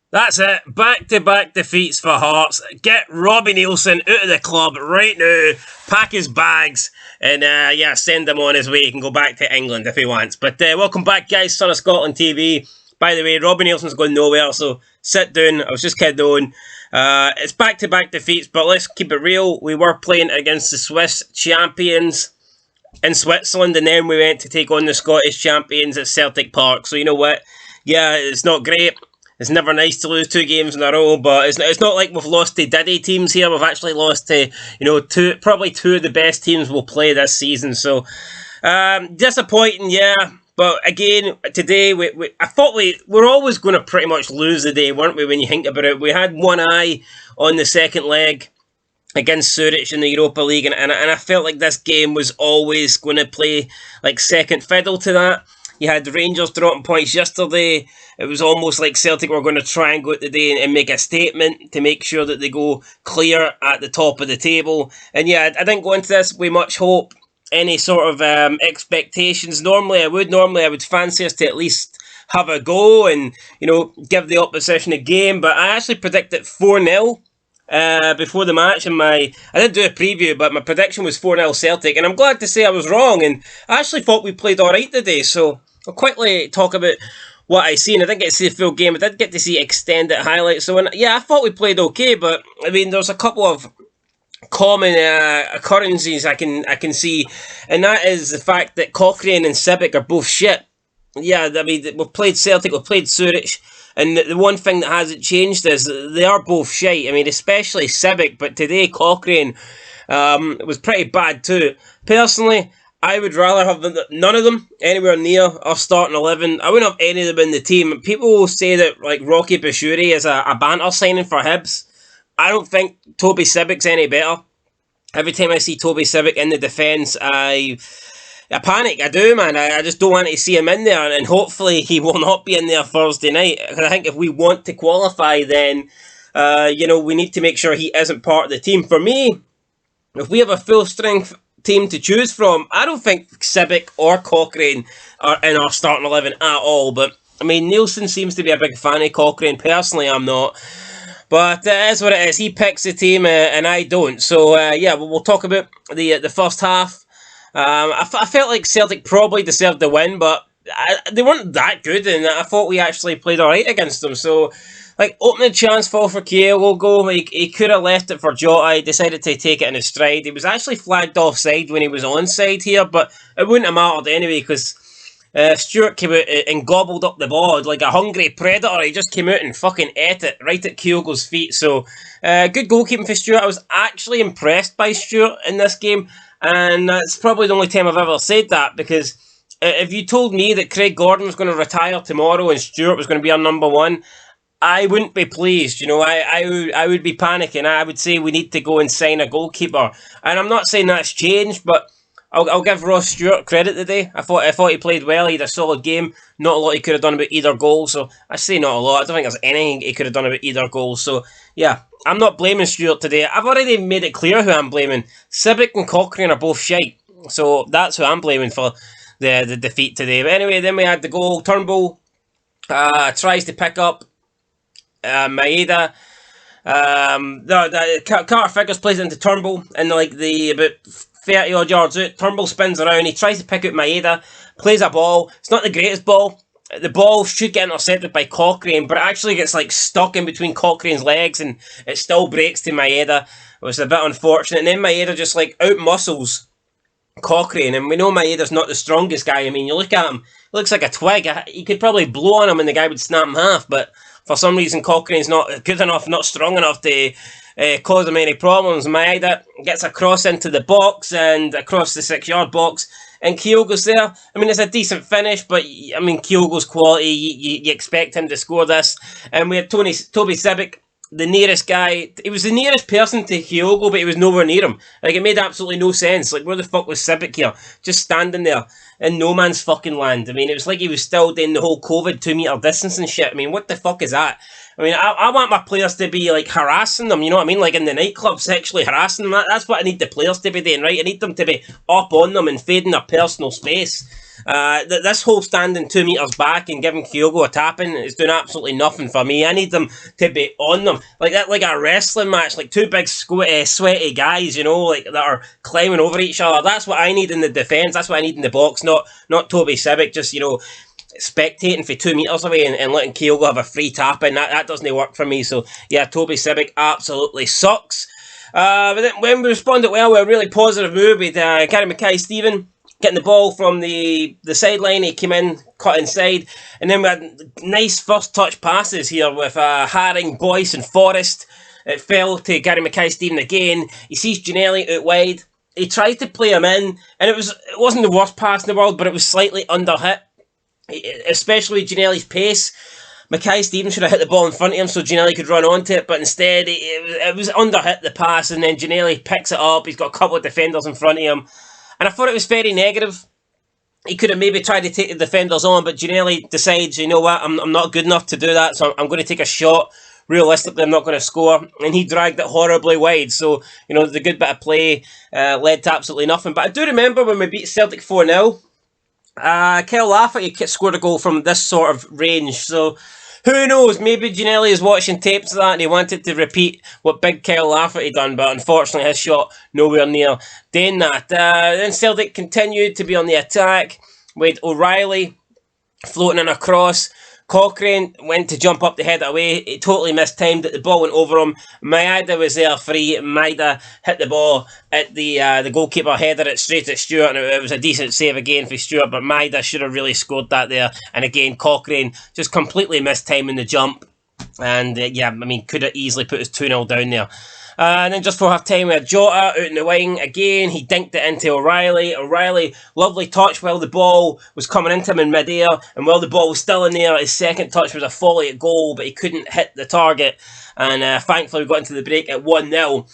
That's it. Back-to-back defeats for Hearts. Get Robbie Nielsen out of the club right now. Pack his bags and send him on his way. He can go back to England if he wants. But welcome back, guys. Son of Scotland TV. By the way, Robbie Nielsen's going nowhere, so sit down. I was just kidding on. It's back-to-back defeats, but let's keep it real. We were playing against the Swiss champions in Switzerland, and then we went to take on the Scottish champions at Celtic Park. So you know what? Yeah, it's not great. It's never nice to lose 2 games in a row, but it's not like we've lost to Diddy teams here. We've actually lost to, probably 2 of the best teams we'll play this season. So, disappointing, yeah. But again, today, I thought we're always going to pretty much lose the day, weren't we, when you think about it? We had one eye on the second leg against Zurich in the Europa League, and I felt like this game was always going to play like second fiddle to that. You had Rangers dropping points yesterday. It was almost like Celtic were going to try and go out today and make a statement to make sure that they go clear at the top of the table. And yeah, I didn't go into this with much hope, any sort of expectations. Normally I would fancy us to at least have a go and, give the opposition a game. But I actually predicted 4-0. Before the match, and I didn't do a preview, but my prediction was 4-0 Celtic, and I'm glad to say I was wrong, and I actually thought we played alright today, so I'll quickly talk about what I seen. I didn't get to see the full game, I did get to see extended highlights, so I thought we played okay, but I mean, there's a couple of common occurrences I can see, and that is the fact that Cochrane and Sibbick are both shit. Yeah, I mean, we've played Celtic, we've played Zurich, and the one thing that hasn't changed is they are both shite. I mean, especially Sibbick, but today Cochrane was pretty bad too. Personally, I would rather have none of them anywhere near our starting 11. I wouldn't have any of them in the team. People will say that like Rocky Bashuri is a banter signing for Hibs. I don't think Toby Sibbick's any better. Every time I see Toby Sibbick in the defence, I panic, I do, man. I just don't want to see him in there, and hopefully he will not be in there Thursday night. Because I think if we want to qualify, then, we need to make sure he isn't part of the team. For me, if we have a full-strength team to choose from, I don't think Sibbick or Cochrane are in our starting 11 at all. But, I mean, Nielsen seems to be a big fan of Cochrane. Personally, I'm not. But it is what it is. He picks the team, and I don't. So, we'll talk about the first half. I felt like Celtic probably deserved the win, but they weren't that good, and I thought we actually played alright against them. So, opening chance fall for Kyogo, he could have left it for Jota. He decided to take it in his stride. He was actually flagged offside when he was onside here, but it wouldn't have mattered anyway, because Stewart came out and gobbled up the ball like a hungry predator. He just came out and fucking ate it right at Kyogo's feet. So, good goalkeeping for Stewart. I was actually impressed by Stewart in this game. And that's probably the only time I've ever said that, because if you told me that Craig Gordon was going to retire tomorrow and Stewart was going to be our number 1, I wouldn't be pleased. I would be panicking. I would say we need to go and sign a goalkeeper. And I'm not saying that's changed, but I'll give Ross Stewart credit today. I thought he played well. He had a solid game. Not a lot he could have done about either goal. So I say not a lot. I don't think there's anything he could have done about either goal. So yeah, I'm not blaming Stewart today. I've already made it clear who I'm blaming. Sibbick and Cochrane are both shite. So that's who I'm blaming for the defeat today. But anyway, then we had the goal. Turnbull tries to pick up Maeda. Carter Figures plays it into Turnbull in the about 30 odd yards out. Turnbull spins around. He tries to pick out Maeda. Plays a ball. It's not the greatest ball. The ball should get intercepted by Cochrane, but it actually gets stuck in between Cochrane's legs, and it still breaks to Maeda. It was a bit unfortunate. And then Maeda just out muscles Cochrane, and we know Maeda's not the strongest guy. I mean, you look at him, he looks like a twig. He could probably blow on him and the guy would snap in half, but for some reason Cochrane's not good enough, not strong enough to cause him any problems. Maeda gets a cross into the box and across the 6-yard box, and Kyogo's there. I mean, it's a decent finish, but I mean, Kyogo's quality, you expect him to score this. And we had Toby Sibbick, the nearest guy. He was the nearest person to Kyogo, but he was nowhere near him. It made absolutely no sense. Where the fuck was Sibbick here? Just standing there in no man's fucking land. I mean, it was like he was still doing the whole COVID 2-meter distance and shit. I mean, what the fuck is that? I mean, I want my players to be, harassing them, you know what I mean? In the nightclub, sexually harassing them. That's what I need the players to be doing, right? I need them to be up on them, invading their personal space. This whole standing 2 metres back and giving Kyogo a tapping is doing absolutely nothing for me. I need them to be on them like that, like a wrestling match, like two big sweaty guys, like that are climbing over each other. That's what I need in the defence. That's what I need in the box. Not Toby Sibbick just spectating for 2 metres away and letting Kyogo have a free tap in. That doesn't work for me. So yeah, Toby Sibbick absolutely sucks. But then when we responded well with a really positive move with Gary Mackay-Steven getting the ball from the sideline, he came in, cut inside, and then we had nice first touch passes here with Haring, Boyce and Forrest. It fell to Gary Mackay-Steven again. He sees Ginnelly out wide. He tries to play him in, and it wasn't the worst pass in the world, but it was slightly under hit, especially with Ginnelly's pace. Mackay-Steven should have hit the ball in front of him so Ginnelly could run onto it, but instead it was under hit the pass, and then Ginnelly picks it up. He's got a couple of defenders in front of him, and I thought it was very negative. He could have maybe tried to take the defenders on, but Ginnelly decides, you know what, I'm not good enough to do that, so I'm going to take a shot. Realistically, I'm not going to score, and he dragged it horribly wide, so the good bit of play led to absolutely nothing. But I do remember when we beat Celtic 4-0, Kyle Lafferty scored a goal from this sort of range, so who knows, maybe Ginnelly is watching tapes of that and he wanted to repeat what big Kyle Lafferty done, but unfortunately his shot nowhere near doing that. Then Celtic continued to be on the attack with O'Reilly floating in a cross. Cochrane went to jump up the head away. He totally mistimed it. The ball went over him. Maeda was there free. Maeda hit the ball at the goalkeeper, headed it straight at Stewart, and it was a decent save again for Stewart, but Maeda should have really scored that there. And again, Cochrane just completely mistiming the jump. And could have easily put us 2-0 down there. And then just for half time, we had Jota out in the wing again. He dinked it into O'Reilly. O'Reilly, lovely touch while the ball was coming into him in mid-air. And while the ball was still in there, his second touch was a volley at goal, but he couldn't hit the target. And thankfully, we got into the break at 1-0.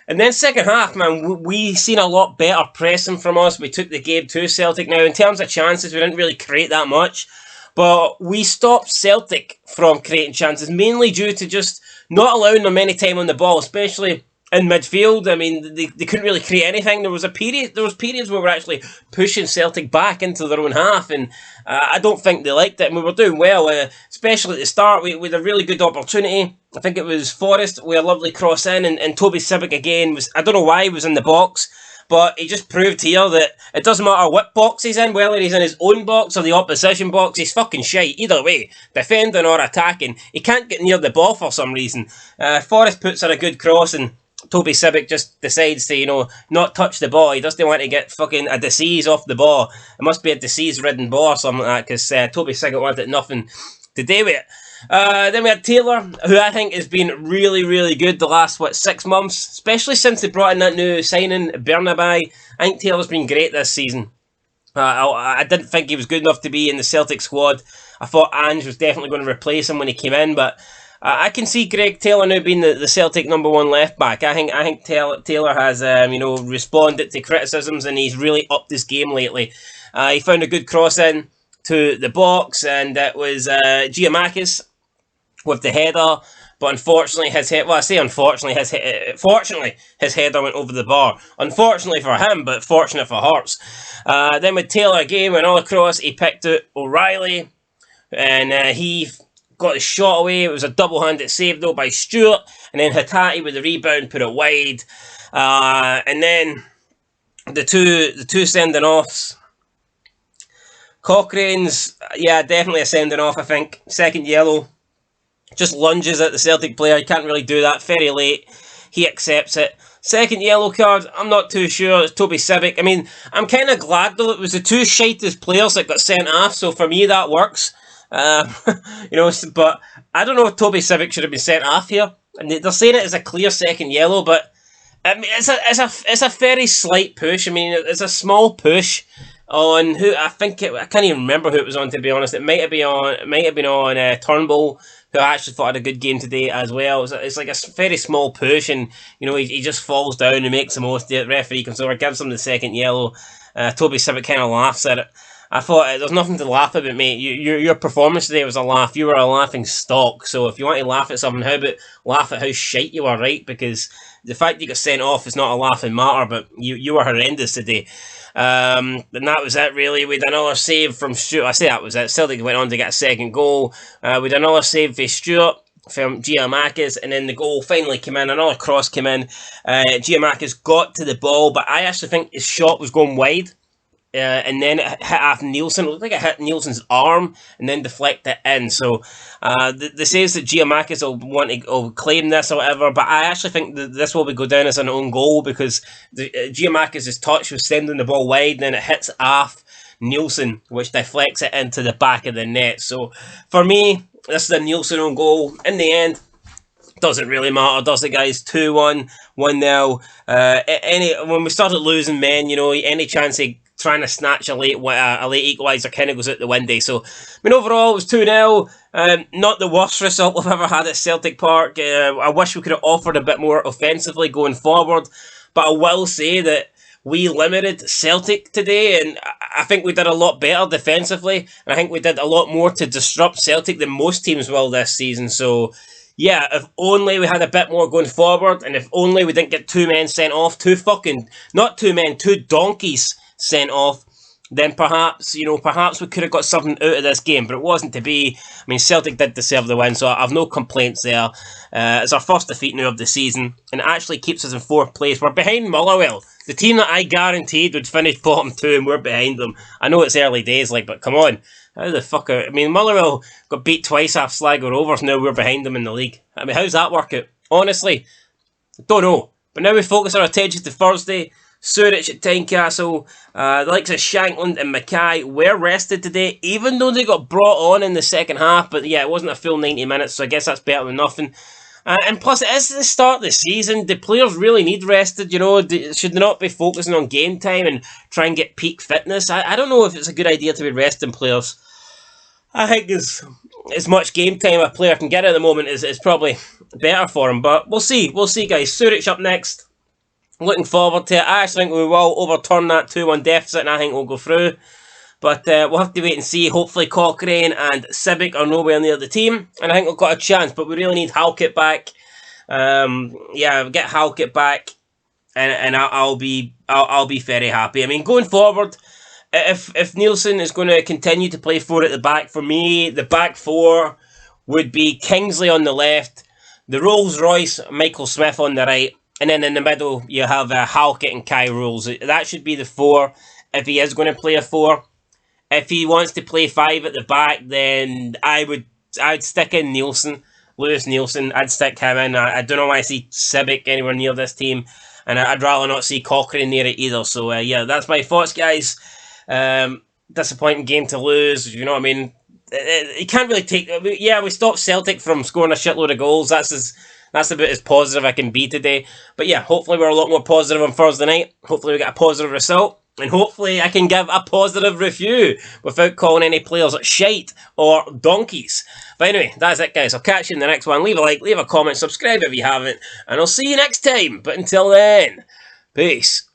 And then second half, man, we seen a lot better pressing from us. We took the game to Celtic. Now, in terms of chances, we didn't really create that much. But we stopped Celtic from creating chances, mainly due to just not allowing them any time on the ball, especially in midfield. I mean, they couldn't really create anything. There was periods where we were actually pushing Celtic back into their own half, and I don't think they liked it. And we were doing well, especially at the start. We had a really good opportunity. I think it was Forrest with a lovely cross in, and Toby Sibbick again I don't know why he was in the box. But he just proved here that it doesn't matter what box he's in, whether he's in his own box or the opposition box, he's fucking shite. Either way, defending or attacking, he can't get near the ball for some reason. Forrest puts in a good cross and Toby Sibbick just decides to, not touch the ball. He doesn't want to get fucking a disease off the ball. It must be a disease-ridden ball or something like that, because Toby Sibbick wanted nothing to do with it. Then we had Taylor, who I think has been really, really good the last, 6 months, especially since they brought in that new signing, Bernaby. I think Taylor's been great this season. I didn't think he was good enough to be in the Celtic squad. I thought Ange was definitely going to replace him when he came in, but I can see Greg Taylor now being the Celtic number one left back. I think Taylor has responded to criticisms, and he's really upped his game lately. He found a good cross in to the box, and it was Giamakis with the header, but unfortunately fortunately his header went over the bar. Unfortunately for him, but fortunate for Hearts. Then with Taylor again, went all across, he picked out O'Reilly, and he got his shot away. It was a double-handed save though by Stewart, and then Hatate with the rebound put it wide. And then the two sending offs. Cochrane's, definitely a sending off, I think. Second yellow. Just lunges at the Celtic player. He can't really do that. Very late. He accepts it. Second yellow card, I'm not too sure. It's Toby Sibbick. I mean, I'm kind of glad though it was the two shitest players that got sent off, so for me that works. But I don't know if Toby Sibbick should have been sent off here. And they're saying it as a clear second yellow, but I mean, it's a very slight push. I mean, it's a small push on who I can't even remember who it was on, to be honest. It might have been on Turnbull, who I actually thought had a good game today as well. It's like a very small push, and he just falls down and makes the most of it. The referee comes over, gives him the second yellow. Toby Sibbick kind of laughs at it. I thought there's nothing to laugh about, mate. Your performance today was a laugh. You were a laughing stock. So if you want to laugh at something, how about laugh at how shite you were, right? Because the fact you got sent off is not a laughing matter, but you were horrendous today. And that was it, really. We had another save from Stuart. I say that was it. Celtic went on to get a second goal. We had another save for Stuart from Giamakis, and then the goal finally came in. Another cross came in. Giamakis got to the ball, but I actually think his shot was going wide. And then it hit off Nielsen. It looked like it hit Nielsen's arm and then deflected it in. So the says that Giamakis will claim this or whatever, but I actually think that this will go down as an own goal because Giamakis' touch was sending the ball wide, and then it hits off Nielsen, which deflects it into the back of the net. So for me, this is a Nielsen own goal. In the end, doesn't really matter, does it, guys? 2-1, 1-0. When we started losing men, any chance of trying to snatch a late equaliser kind of goes out the window. So, overall, it was 2-0. Not the worst result we've ever had at Celtic Park. I wish we could have offered a bit more offensively going forward, but I will say that we limited Celtic today, and I think we did a lot better defensively, and I think we did a lot more to disrupt Celtic than most teams will this season. So, yeah, if only we had a bit more going forward, and if only we didn't get 2 men sent off, two donkeys sent off, then perhaps we could have got something out of this game, but it wasn't to be. Celtic did deserve the win, so I have no complaints there. It's our first defeat now of the season, and it actually keeps us in 4th place. We're behind Motherwell, the team that I guaranteed would finish bottom 2, and we're behind them. I know it's early days, but come on. How the fuck Motherwell got beat twice off Sligo Rovers, now we're behind them in the league. How's that work out? Honestly, don't know. But now we focus our attention to Thursday. Surich at Tynecastle. The likes of Shankland and Mackay were rested today, even though they got brought on in the second half. But yeah, it wasn't a full 90 minutes, so I guess that's better than nothing. And plus, it is the start of the season. The players really need rested, Should they not be focusing on game time and try and get peak fitness? I don't know if it's a good idea to be resting players. I think as much game time a player can get at the moment is probably better for him. But we'll see. We'll see, guys. Surich up next. Looking forward to it. I actually think we will overturn that 2-1 deficit, and I think we'll go through. But we'll have to wait and see. Hopefully Cochrane and Sibbick are nowhere near the team, and I think we've got a chance. But we really need Halkett back. Get Halkett back, and I'll be very happy. Going forward, if Nielsen is going to continue to play 4 at the back, for me, the back 4 would be Kingsley on the left, the Rolls Royce, Michael Smith on the right. And then in the middle, you have Halkett and Kai Rules. That should be the 4 if he is going to play a 4. If he wants to play 5 at the back, then I'd stick in Nielsen, Lewis Nielsen. I'd stick him in. I don't know why I see Sibbick anywhere near this team. And I'd rather not see Cochrane near it either. So, that's my thoughts, guys. Disappointing game to lose, you know what I mean? You can't really take... we stopped Celtic from scoring a shitload of goals. That's about as positive I can be today. But yeah, hopefully we're a lot more positive on Thursday night. Hopefully we get a positive result. And hopefully I can give a positive review without calling any players shite or donkeys. But anyway, that's it, guys. I'll catch you in the next one. Leave a like, leave a comment, subscribe if you haven't. And I'll see you next time. But until then, peace.